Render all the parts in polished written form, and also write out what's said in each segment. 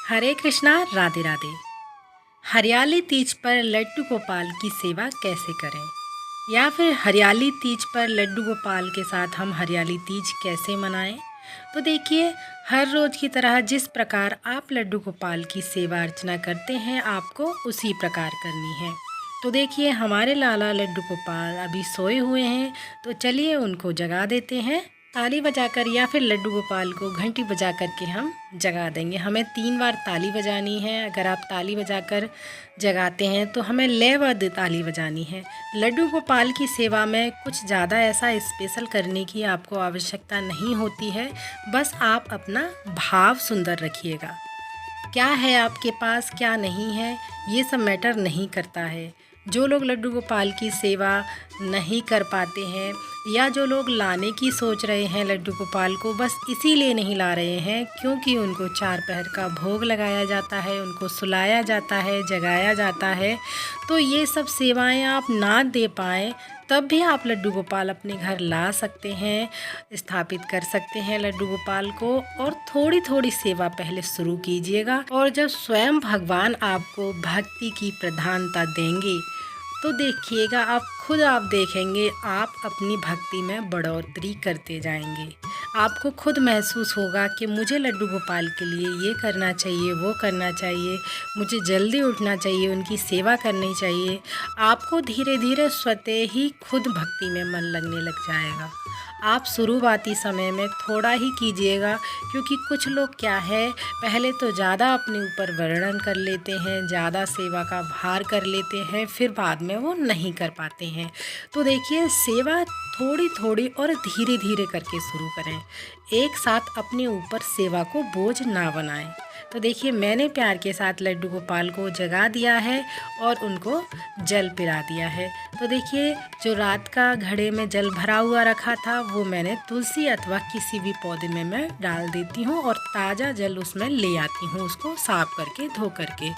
हरे कृष्णा, राधे राधे। हरियाली तीज पर लड्डू गोपाल की सेवा कैसे करें, या फिर हरियाली तीज पर लड्डू गोपाल के साथ हम हरियाली तीज कैसे मनाएं। तो देखिए, हर रोज़ की तरह जिस प्रकार आप लड्डू गोपाल की सेवा अर्चना करते हैं, आपको उसी प्रकार करनी है। तो देखिए, हमारे लाला लड्डू गोपाल अभी सोए हुए हैं, तो चलिए उनको जगा देते हैं ताली बजाकर, या फिर लड्डू गोपाल को घंटी बजा कर के हम जगा देंगे। हमें 3 बार ताली बजानी है। अगर आप ताली बजाकर जगाते हैं तो हमें लयबद्ध ताली बजानी है। लड्डू गोपाल की सेवा में कुछ ज़्यादा ऐसा स्पेशल करने की आपको आवश्यकता नहीं होती है। बस आप अपना भाव सुंदर रखिएगा। क्या है आपके पास, क्या नहीं है, ये सब मैटर नहीं करता है। जो लोग लड्डू गोपाल की सेवा नहीं कर पाते हैं, या जो लोग लाने की सोच रहे हैं लड्डू गोपाल को, बस इसीलिए नहीं ला रहे हैं क्योंकि उनको 4 पहर का भोग लगाया जाता है, उनको सुलाया जाता है, जगाया जाता है। तो ये सब सेवाएं आप ना दे पाएँ, तब भी आप लड्डू गोपाल अपने घर ला सकते हैं, स्थापित कर सकते हैं लड्डू गोपाल को। और थोड़ी थोड़ी सेवा पहले शुरू कीजिएगा, और जब स्वयं भगवान आपको भक्ति की प्रधानता देंगे तो देखिएगा, आप देखेंगे आप अपनी भक्ति में बढ़ोतरी करते जाएंगे। आपको खुद महसूस होगा कि मुझे लड्डू गोपाल के लिए ये करना चाहिए, वो करना चाहिए, मुझे जल्दी उठना चाहिए, उनकी सेवा करनी चाहिए। आपको धीरे धीरे स्वतः ही खुद भक्ति में मन लगने लग जाएगा। आप शुरुआती समय में थोड़ा ही कीजिएगा, क्योंकि कुछ लोग क्या है, पहले तो ज़्यादा अपने ऊपर वर्णन कर लेते हैं, ज़्यादा सेवा का भार कर लेते हैं, फिर बाद में वो नहीं कर पाते हैं। तो देखिए, सेवा थोड़ी थोड़ी और धीरे धीरे करके शुरू करें। एक साथ अपने ऊपर सेवा को बोझ ना बनाएं। तो देखिए, मैंने प्यार के साथ लड्डू गोपाल को जगा दिया है और उनको जल पिला दिया है। तो देखिए, जो रात का घड़े में जल भरा हुआ रखा था, वो मैंने तुलसी अथवा किसी भी पौधे में मैं डाल देती हूँ और ताज़ा जल उसमें ले आती हूँ, उसको साफ करके धो करके,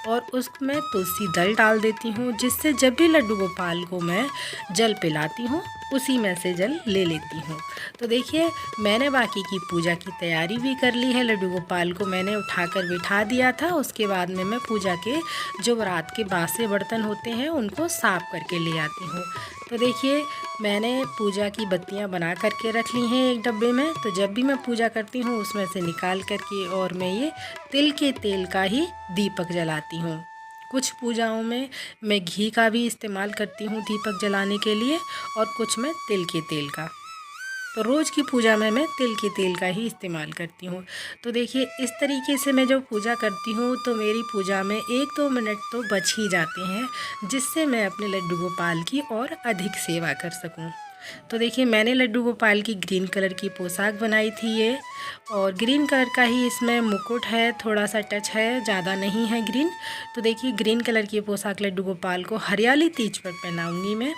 और उसमें तुलसी दल डाल देती हूँ, जिससे जब भी लड्डू गोपाल को मैं जल पिलाती हूँ उसी में से जल ले लेती हूँ। तो देखिए, मैंने बाकी की पूजा की तैयारी भी कर ली है। लड्डू गोपाल को मैंने उठाकर बिठा दिया था। उसके बाद में मैं पूजा के जो रात के बासे बर्तन होते हैं उनको साफ़ करके ले आती हूँ। तो देखिए, मैंने पूजा की बत्तियाँ बना करके रख ली हैं एक डब्बे में। तो जब भी मैं पूजा करती हूँ उसमें से निकाल करके और मैं ये तिल के तेल का ही दीपक जलाती हूँ। कुछ पूजाओं में मैं घी का भी इस्तेमाल करती हूँ दीपक जलाने के लिए, और कुछ में तिल के तेल का। तो रोज़ की पूजा में मैं तिल के तेल का ही इस्तेमाल करती हूँ। तो देखिए, इस तरीके से मैं जब पूजा करती हूँ तो मेरी पूजा में 1-2 मिनट तो बच ही जाते हैं, जिससे मैं अपने लड्डू गोपाल की और अधिक सेवा कर सकूँ। तो देखिए, मैंने लड्डू गोपाल की ग्रीन कलर की पोशाक बनाई थी ये, और ग्रीन कलर का ही इसमें मुकुट है, थोड़ा सा टच है, ज़्यादा नहीं है ग्रीन। तो देखिए, ग्रीन कलर की पोशाक लड्डू गोपाल को हरियाली तीज पर पहनाऊँगी मैं।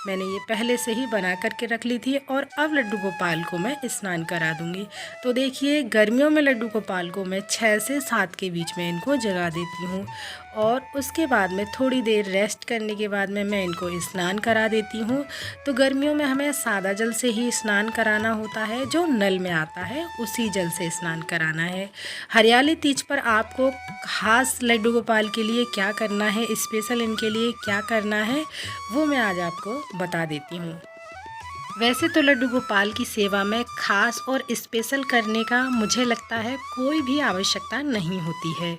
मैंने ये पहले से ही बना करके रख ली थी, और अब लड्डू गोपाल को मैं स्नान करा दूँगी। तो देखिए, गर्मियों में लड्डू गोपाल को मैं 6 से 7 के बीच में इनको जगा देती हूँ, और उसके बाद में थोड़ी देर रेस्ट करने के बाद में मैं इनको स्नान करा देती हूँ। तो गर्मियों में हमें सादा जल से ही स्नान कराना होता है, जो नल में आता है उसी जल से स्नान कराना है। हरियाली तीज पर आपको खास लड्डू गोपाल के लिए क्या करना है, स्पेशल इनके लिए क्या करना है, वो मैं आज आपको बता देती हूँ। वैसे तो लड्डू गोपाल की सेवा में खास और स्पेशल करने का मुझे लगता है कोई भी आवश्यकता नहीं होती है,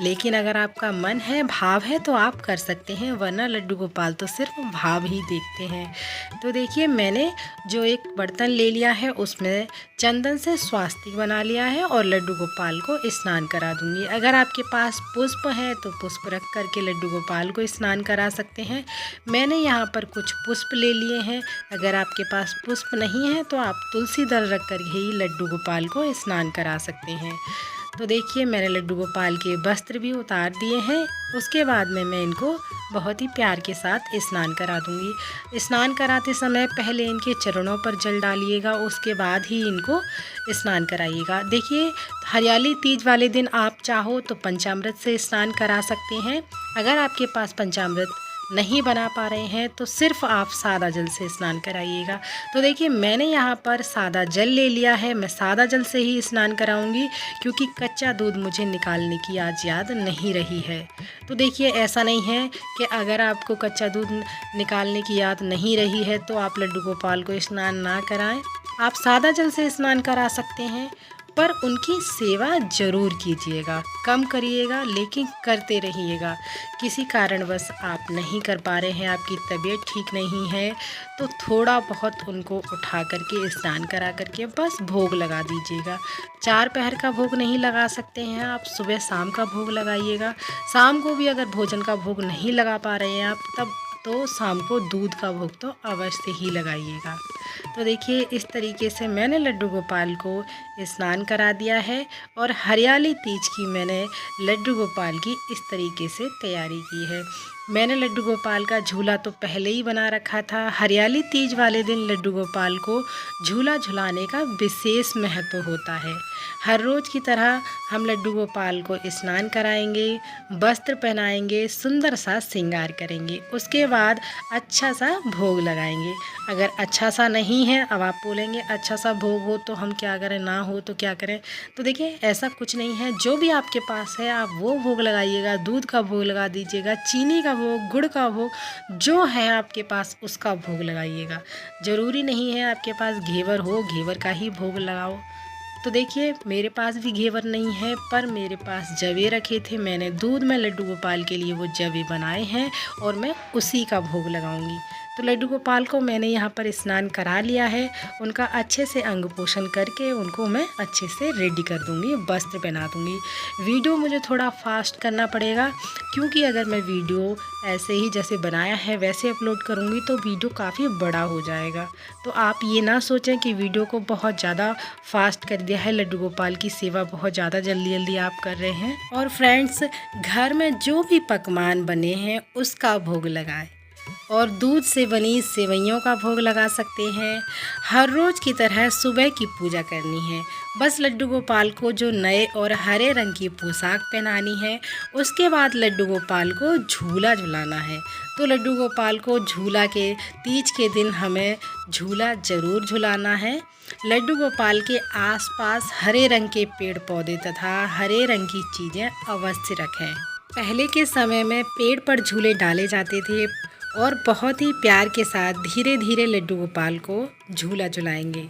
लेकिन अगर आपका मन है, भाव है, तो आप कर सकते हैं, वरना लड्डू गोपाल तो सिर्फ भाव ही देखते हैं। तो देखिए, मैंने जो एक बर्तन ले लिया है उसमें चंदन से स्वास्तिक बना लिया है, और लड्डू गोपाल को स्नान करा दूंगी। अगर आपके पास पुष्प है तो पुष्प रख करके लड्डू गोपाल को स्नान करा सकते हैं। मैंने यहाँ पर कुछ पुष्प ले लिए हैं। अगर आपके पास पुष्प नहीं है तो आप तुलसी दल रख कर ही लड्डू गोपाल को स्नान करा सकते हैं। तो देखिए, मैंने लड्डू गोपाल के वस्त्र भी उतार दिए हैं। उसके बाद में मैं इनको बहुत ही प्यार के साथ स्नान करा दूंगी। स्नान कराते समय पहले इनके चरणों पर जल डालिएगा, उसके बाद ही इनको स्नान कराइएगा। देखिए, हरियाली तीज वाले दिन आप चाहो तो पंचामृत से स्नान करा सकते हैं। अगर आपके पास पंचामृत नहीं बना पा रहे हैं तो सिर्फ आप सादा जल से स्नान कराइएगा। तो देखिए मैंने यहाँ पर सादा जल ले लिया है, मैं सादा जल से ही स्नान कराऊंगी क्योंकि कच्चा दूध मुझे निकालने की आज याद नहीं रही है। तो देखिए ऐसा नहीं है कि अगर आपको कच्चा दूध निकालने की याद नहीं रही है तो आप लड्डू गोपाल को स्नान ना कराएं। आप सादा जल से स्नान करा सकते हैं, पर उनकी सेवा ज़रूर कीजिएगा, कम करिएगा लेकिन करते रहिएगा। किसी कारणवश आप नहीं कर पा रहे हैं, आपकी तबीयत ठीक नहीं है, तो थोड़ा बहुत उनको उठा करके स्नान करा करके बस भोग लगा दीजिएगा। 4 पहर का भोग नहीं लगा सकते हैं आप, सुबह शाम का भोग लगाइएगा। शाम को भी अगर भोजन का भोग नहीं लगा पा रहे हैं आप, तब तो शाम को दूध का भोग तो अवश्य ही लगाइएगा। तो देखिए इस तरीके से मैंने लड्डू गोपाल को स्नान करा दिया है और हरियाली तीज की मैंने लड्डू गोपाल की इस तरीके से तैयारी की है। मैंने लड्डू गोपाल का झूला तो पहले ही बना रखा था। हरियाली तीज वाले दिन लड्डू गोपाल को झूला झुलाने का विशेष महत्व होता है। हर रोज़ की तरह हम लड्डू गोपाल को स्नान कराएंगे, वस्त्र पहनाएंगे, सुंदर सा श्रृंगार करेंगे, उसके बाद अच्छा सा भोग लगाएंगे। अगर अच्छा सा नहीं है, अब आप बोलेंगे अच्छा सा भोग हो तो हम क्या करें, ना हो तो क्या करें। तो देखिए ऐसा कुछ नहीं है, जो भी आपके पास है आप वो भोग लगाइएगा। दूध का भोग लगा दीजिएगा, चीनी का भोग, गुड़ का भोग, जो है आपके पास उसका भोग लगाइएगा। ज़रूरी नहीं है आपके पास घेवर हो, घेवर का ही भोग लगाओ। तो देखिए मेरे पास भी घेवर नहीं है, पर मेरे पास जवे रखे थे, मैंने दूध में लड्डू गोपाल के लिए वो जवे बनाए हैं और मैं उसी का भोग लगाऊंगी। तो लड्डू गोपाल को मैंने यहाँ पर स्नान करा लिया है, उनका अच्छे से अंग पोषण करके उनको मैं अच्छे से रेडी कर दूँगी, वस्त्र पहना दूँगी। वीडियो मुझे थोड़ा फास्ट करना पड़ेगा क्योंकि अगर मैं वीडियो ऐसे ही जैसे बनाया है वैसे अपलोड करूँगी तो वीडियो काफ़ी बड़ा हो जाएगा। तो आप ये ना सोचें कि वीडियो को बहुत ज़्यादा फास्ट कर दिया है, लड्डू गोपाल की सेवा बहुत ज़्यादा जल्दी जल्दी आप कर रहे हैं। और फ्रेंड्स, घर में जो भी पकवान बने हैं उसका भोग लगाएं और दूध से बनी सेवइयों का भोग लगा सकते हैं। हर रोज़ की तरह सुबह की पूजा करनी है। बस लड्डू गोपाल को जो नए और हरे रंग की पोशाक पहनानी है, उसके बाद लड्डू गोपाल को झूला झुलाना है। तो लड्डू गोपाल को झूला के तीज के दिन हमें झूला ज़रूर झुलाना है। लड्डू गोपाल के आसपास हरे रंग के पेड़ पौधे तथा हरे रंग की चीज़ें अवश्य रखें। पहले के समय में पेड़ पर झूले डाले जाते थे और बहुत ही प्यार के साथ धीरे धीरे लड्डू गोपाल को झूला झुलाएंगे।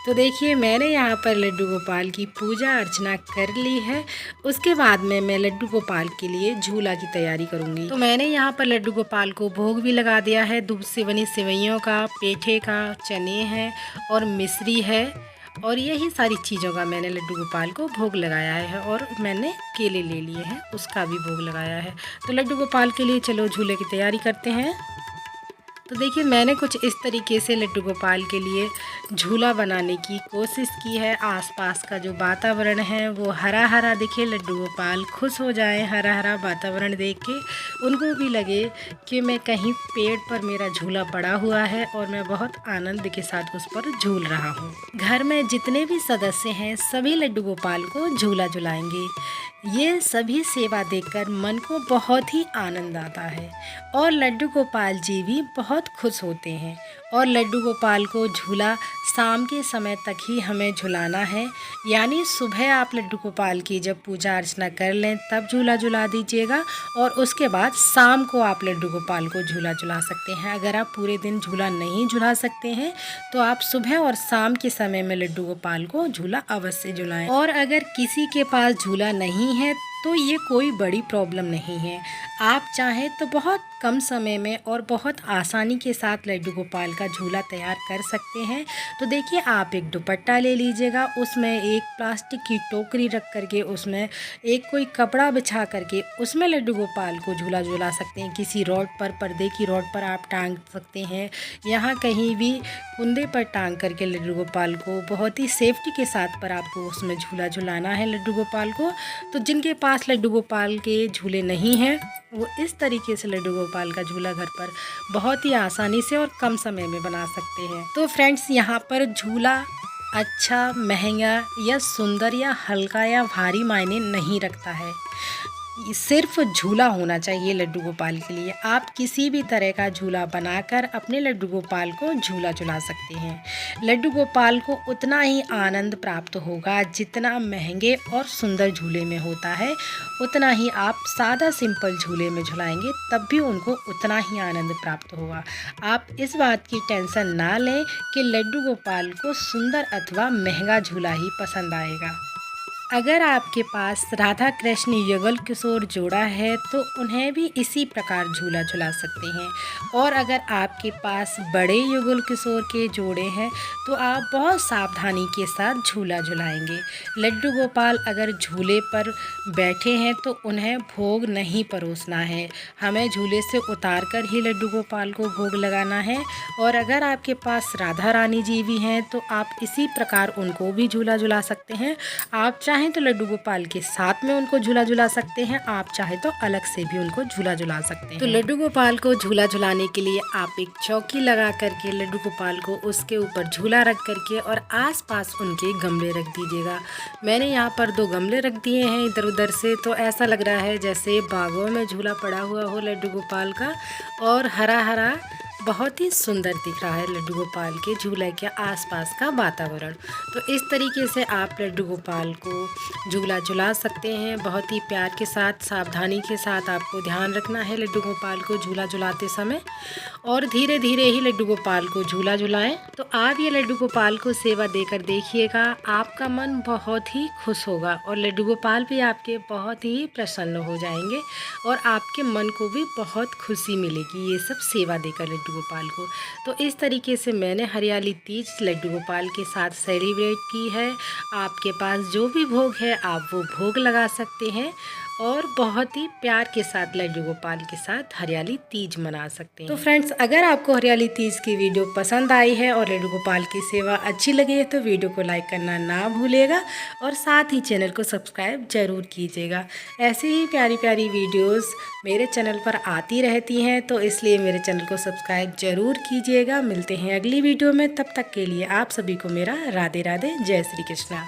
तो देखिए मैंने यहाँ पर लड्डू गोपाल की पूजा अर्चना कर ली है, उसके बाद में मैं लड्डू गोपाल के लिए झूला की तैयारी करूँगी। तो मैंने यहाँ पर लड्डू गोपाल को भोग भी लगा दिया है। दूध से बनी सेवइयों का, पेठे का, चने हैं और मिश्री है और यही सारी चीज़ों का मैंने लड्डू गोपाल को भोग लगाया है। और मैंने केले ले लिए हैं, उसका भी भोग लगाया है। तो लड्डू गोपाल के लिए चलो झूले की तैयारी करते हैं। तो देखिए मैंने कुछ इस तरीके से लड्डू गोपाल के लिए झूला बनाने की कोशिश की है। आसपास का जो वातावरण है वो हरा हरा दिखे, लड्डू गोपाल खुश हो जाए हरा हरा वातावरण देख के, उनको भी लगे कि मैं कहीं पेड़ पर मेरा झूला पड़ा हुआ है और मैं बहुत आनंद के साथ उस पर झूल रहा हूँ। घर में जितने भी सदस्य हैं सभी लड्डू गोपाल को झूला झुलाएंगे। ये सभी सेवा देखकर मन को बहुत ही आनंद आता है और लड्डू गोपाल जी भी बहुत खुश होते हैं। और लड्डू गोपाल को झूला शाम के समय तक ही हमें झुलाना है, यानी सुबह आप लड्डू गोपाल की जब पूजा अर्चना कर लें तब झूला झुला दीजिएगा और उसके बाद शाम को आप लड्डू गोपाल को झूला झुला सकते हैं। अगर आप पूरे दिन झूला नहीं झुला सकते हैं तो आप सुबह और शाम के समय में लड्डू गोपाल को झूला अवश्य झुलाएं। और अगर किसी के पास झूला नहीं है तो ये कोई बड़ी प्रॉब्लम नहीं है, आप चाहें तो बहुत कम समय में और बहुत आसानी के साथ लड्डू गोपाल का झूला तैयार कर सकते हैं। तो देखिए आप एक दुपट्टा ले लीजिएगा, उसमें एक प्लास्टिक की टोकरी रख करके उसमें एक कोई कपड़ा बिछा करके उसमें लड्डू गोपाल को झूला झुला सकते हैं। किसी रॉड पर, पर्दे की रॉड पर आप टांग सकते हैं, यहाँ कहीं भी कुंदे पर टांग करके लड्डू गोपाल को बहुत ही सेफ्टी के साथ पर आपको उसमें झूला झुलाना है लड्डू गोपाल को। तो जिनके पास लड्डू गोपाल के झूले नहीं हैं वो इस तरीके से लड्डू गोपाल का झूला घर पर बहुत ही आसानी से और कम समय में बना सकते हैं। तो फ्रेंड्स यहाँ पर झूला अच्छा, महंगा या सुंदर या हल्का या भारी मायने नहीं रखता है। सिर्फ झूला होना चाहिए लड्डू गोपाल के लिए। आप किसी भी तरह का झूला बनाकर अपने लड्डू गोपाल को झूला झुला सकते हैं। लड्डू गोपाल को उतना ही आनंद प्राप्त होगा जितना महंगे और सुंदर झूले में होता है, उतना ही आप सादा सिंपल झूले में झुलाएंगे तब भी उनको उतना ही आनंद प्राप्त होगा। आप इस बात की टेंशन ना लें कि लड्डू गोपाल को सुंदर अथवा महंगा झूला ही पसंद आएगा। अगर आपके पास राधा कृष्ण युगल किशोर जोड़ा है तो उन्हें भी इसी प्रकार झूला झुला सकते हैं। और अगर आपके पास बड़े युगल किशोर के जोड़े हैं तो आप बहुत सावधानी के साथ झूला झुलाएंगे। लड्डू गोपाल अगर झूले पर बैठे हैं तो उन्हें भोग नहीं परोसना है, हमें झूले से उतार कर ही लड्डू गोपाल को भोग लगाना है। और अगर आपके पास राधा रानी जी भी हैं तो आप इसी प्रकार उनको भी झूला झुला सकते हैं। आप चाहें तो लड्डू गोपाल के साथ में उनको झूला झुला सकते हैं, आप चाहे तो अलग से भी उनको झूला झुला सकते हैं। तो लड्डू गोपाल को झूला झुलाने के लिए आप एक चौकी लगा करके लड्डू गोपाल को उसके ऊपर झूला रख करके और आसपास उनके गमले रख दीजिएगा। मैंने यहाँ पर 2 गमले रख दिए हैं इधर उधर से, तो ऐसा लग रहा है जैसे बागों में झूला पड़ा हुआ हो लड्डू गोपाल का, और हरा हरा बहुत ही सुंदर दिख रहा है लड्डू गोपाल के झूले के आसपास का वातावरण। तो इस तरीके से आप लड्डू गोपाल को झूला झुला सकते हैं। बहुत ही प्यार के साथ, सावधानी के साथ आपको ध्यान रखना है लड्डू गोपाल को झूला झुलाते समय, और धीरे धीरे ही लड्डू गोपाल को झूला झुलाएं। तो आप ये लड्डू गोपाल को सेवा देकर देखिएगा, आपका मन बहुत ही खुश होगा और लड्डू गोपाल भी आपके बहुत ही प्रसन्न हो जाएंगे और आपके मन को भी बहुत खुशी मिलेगी ये सब सेवा देकर लड्डू गोपाल को। तो इस तरीके से मैंने हरियाली तीज लड्डू गोपाल के साथ सेलिब्रेट की है। आपके पास जो भी भोग है आप वो भोग लगा सकते हैं और बहुत ही प्यार के साथ लड्डू गोपाल के साथ हरियाली तीज मना सकते हैं। तो फ्रेंड्स, अगर आपको हरियाली तीज की वीडियो पसंद आई है और लड्डू गोपाल की सेवा अच्छी लगी है तो वीडियो को लाइक करना ना भूलिएगा और साथ ही चैनल को सब्सक्राइब ज़रूर कीजिएगा। ऐसी ही प्यारी प्यारी वीडियोस मेरे चैनल पर आती रहती हैं, तो इसलिए मेरे चैनल को सब्सक्राइब ज़रूर कीजिएगा। मिलते हैं अगली वीडियो में, तब तक के लिए आप सभी को मेरा राधे राधे, जय श्री कृष्णा।